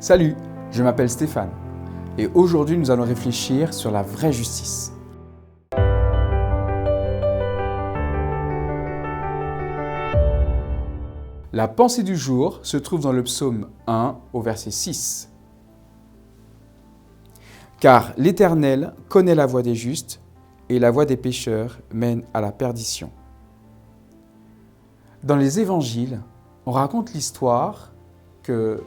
Salut, je m'appelle Stéphane et aujourd'hui nous allons réfléchir sur la vraie justice. La pensée du jour se trouve dans le psaume 1 au verset 6. Car l'Éternel connaît la voie des justes et la voie des pécheurs mène à la perdition. Dans les évangiles, on raconte l'histoire que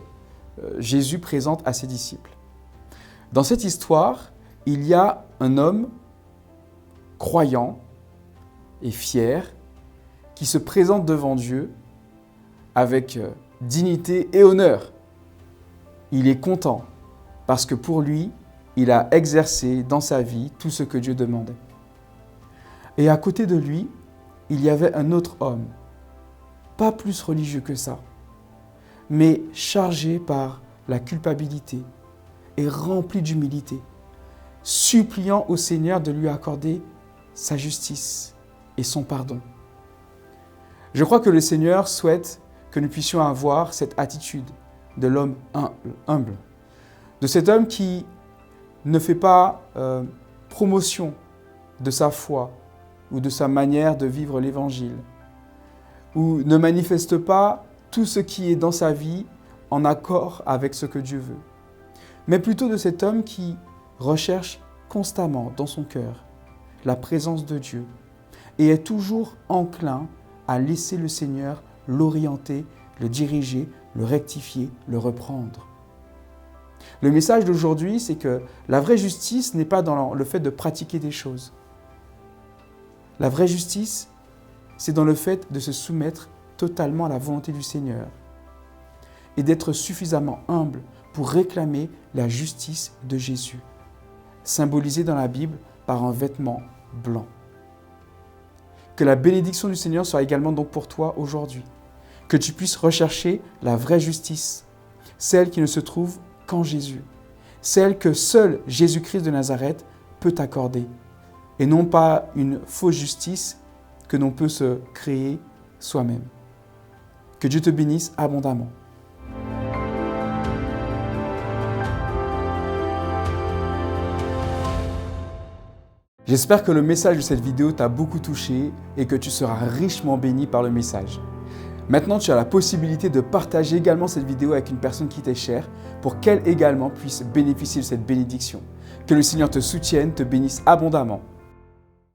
Jésus présente à ses disciples. Dans cette histoire, il y a un homme croyant et fier qui se présente devant Dieu avec dignité et honneur. Il est content parce que pour lui, il a exercé dans sa vie tout ce que Dieu demandait. Et à côté de lui, il y avait un autre homme, pas plus religieux que ça, mais chargé par la culpabilité et rempli d'humilité, suppliant au Seigneur de lui accorder sa justice et son pardon. Je crois que le Seigneur souhaite que nous puissions avoir cette attitude de l'homme humble, de cet homme qui ne fait pas promotion de sa foi ou de sa manière de vivre l'Évangile, ou ne manifeste pas tout ce qui est dans sa vie en accord avec ce que Dieu veut, mais plutôt de cet homme qui recherche constamment dans son cœur la présence de Dieu et est toujours enclin à laisser le Seigneur l'orienter, le diriger, le rectifier, le reprendre. Le message d'aujourd'hui, c'est que la vraie justice n'est pas dans le fait de pratiquer des choses. La vraie justice, c'est dans le fait de se soumettre totalement à la volonté du Seigneur et d'être suffisamment humble pour réclamer la justice de Jésus, symbolisée dans la Bible par un vêtement blanc. Que la bénédiction du Seigneur soit également donc pour toi aujourd'hui, que tu puisses rechercher la vraie justice, celle qui ne se trouve qu'en Jésus, celle que seul Jésus-Christ de Nazareth peut t'accorder, et non pas une fausse justice que l'on peut se créer soi-même. Que Dieu te bénisse abondamment. J'espère que le message de cette vidéo t'a beaucoup touché et que tu seras richement béni par le message. Maintenant, tu as la possibilité de partager également cette vidéo avec une personne qui t'est chère pour qu'elle également puisse bénéficier de cette bénédiction. Que le Seigneur te soutienne, te bénisse abondamment.